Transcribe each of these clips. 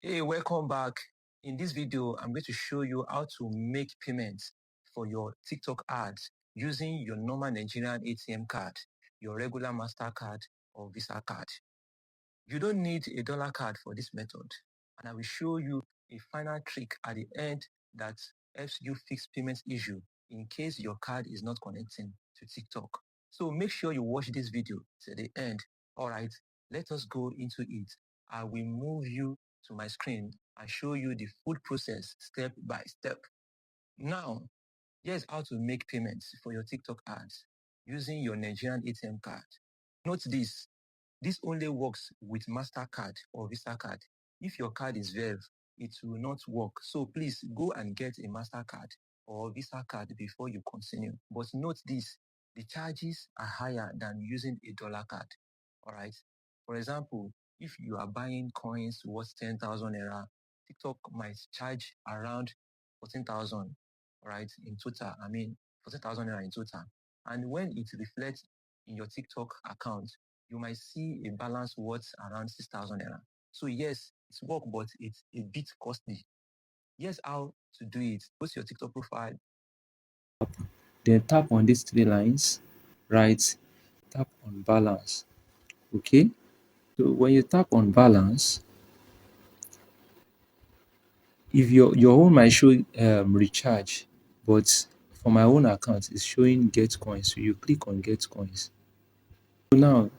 Hey, welcome back. In this video, I'm going to show you how to make payments for your TikTok ads using your normal Nigerian ATM card, your regular MasterCard or Visa card. You don't need a dollar card for this method. And I will show you a final trick at the end that helps you fix payment issue in case your card is not connecting to TikTok. So make sure you watch this video to the end. All right, let us go into it. I will move you to my screen and show you the full process step by step. Now, here's how to make payments for your TikTok ads using your Nigerian ATM card. Note this only works with MasterCard or Visa card. If your card is Verve, it will not work. So please go and get a MasterCard or Visa card before you continue. But note this, the charges are higher than using a dollar card. All right. For example, if you are buying coins worth 10,000 naira, TikTok might charge around 14,000, all right, in total. 14,000 naira in total. And when it reflects in your TikTok account, you might see a balance worth around 6,000 naira. So yes, it's work, but it's a bit costly. Here's how to do it. Go to your TikTok profile. Then tap on these three lines, right? Tap on balance. Okay. So when you tap on balance, if your own might show recharge, but for my own account, it's showing get coins. So you click on get coins. So now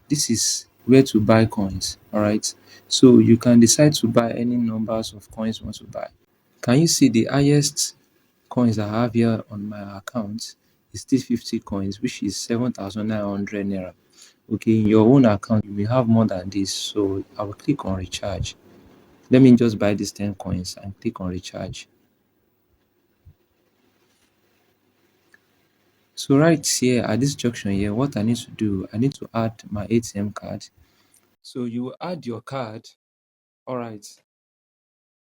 this is where to buy coins. All right. So you can decide to buy any numbers of coins you want to buy. Can you see the highest coins I have here on my account is still 50 coins, which is 7,900 naira. Okay, in your own account, you may have more than this. So I will click on recharge. Let me just buy these 10 coins and click on recharge. So right here at this junction here, what I need to do, I need to add my ATM card. So you will add your card. All right.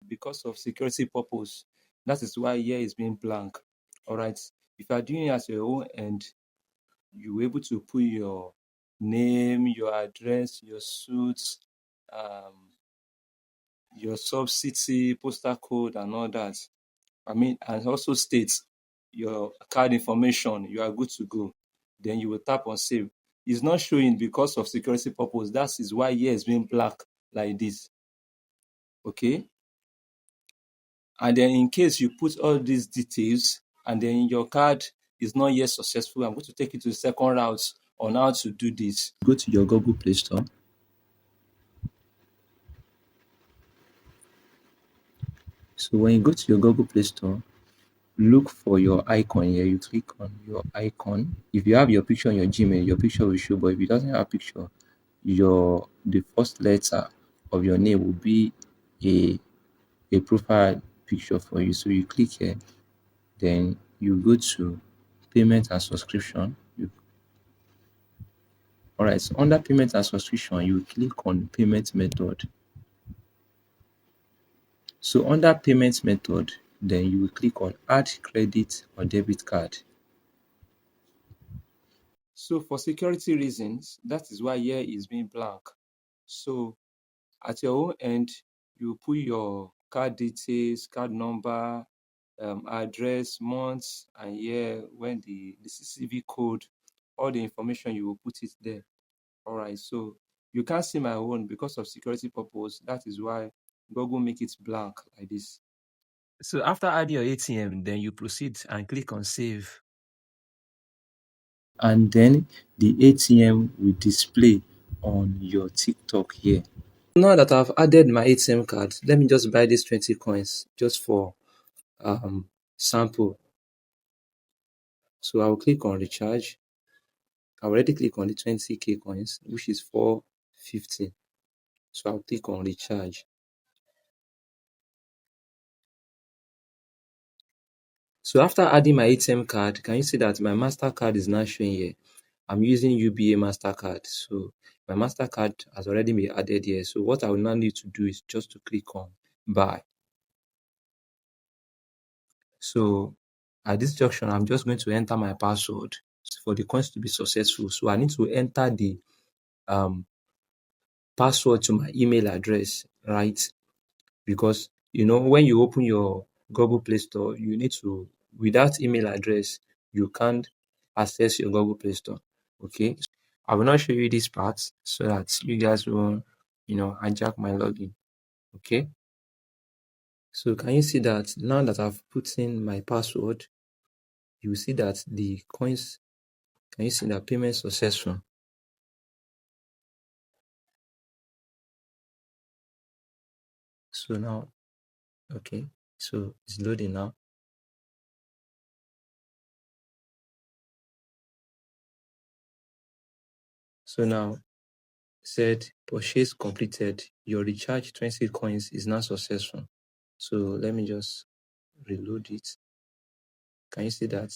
Because of security purpose, that is why here is being blank. All right. If you are doing it at your own end, you were able to put your name, your address, your suit, um, your sub-city, postal code, and all that. And also state your card information. You are good to go. Then you will tap on save. It's not showing because of security purpose. That is why here is being black like this. Okay. And then in case you put all these details and then your card is not yet successful, I'm going to take you to the second route on how to do this. Go to your Google Play Store. So when you go to your Google Play Store, look for your icon here. You click on your icon. If you have your picture on your Gmail, your picture will show. But if it doesn't have a picture, the first letter of your name will be a profile picture for you. So you click here, then you go to payment and subscription. All right, so under payment and subscription, you click on payment method. So under payment method, then you will click on add credit or debit card. So for security reasons, that is why here is being blank. So at your own end, you put your card details, card number, address, month, and year, when the CCV code, all the information, you will put it there. All right, so you can't see my own because of security purpose. That is why Google make it blank like this. So after adding your ATM, then you proceed and click on save. And then the ATM will display on your TikTok here. Now that I've added my ATM card, let me just buy these 20 coins just for sample. So I'll click on recharge. I already click on the 20k coins, which is 450. So I'll click on recharge. So after adding my ATM card, can you see that my MasterCard is now showing here? I'm using UBA MasterCard. So my MasterCard has already been added here. So what I will now need to do is just to click on buy. So at this junction, I'm just going to enter my password for the coins to be successful. So I need to enter the password to my email address, right? because when you open your Google Play Store, you need to, without email address, you can't access your Google Play Store. Okay, I will not show you this part so that you guys will, hijack my login. Okay, so can you see that now that I've put in my password, you will see that the coins, can you see that payment successful? So now, okay, so it's loading now. So now said purchase completed. Your recharge 20 coins is now successful. So let me just reload it. Can you see that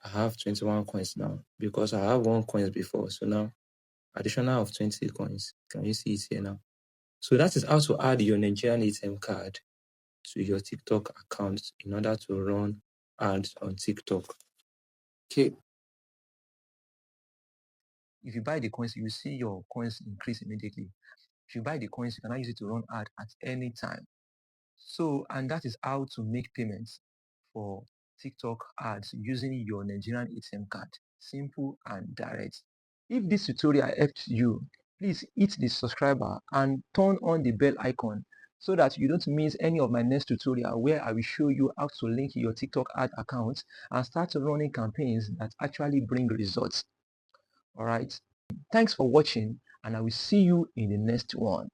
I have 21 coins now because I have 1 coins before. So now additional of 20 coins. Can you see it here now? So that is how to add your Nigerian ATM card to your TikTok account in order to run ads on TikTok. Okay. If you buy the coins, you see your coins increase immediately. If you buy the coins, you cannot use it to run ad at any time. So, and that is how to make payments for TikTok ads using your Nigerian ATM card. Simple and direct. If this tutorial helped you, please hit the subscriber and turn on the bell icon so that you don't miss any of my next tutorial where I will show you how to link your TikTok ad account and start running campaigns that actually bring results. All right. Thanks for watching, and I will see you in the next one.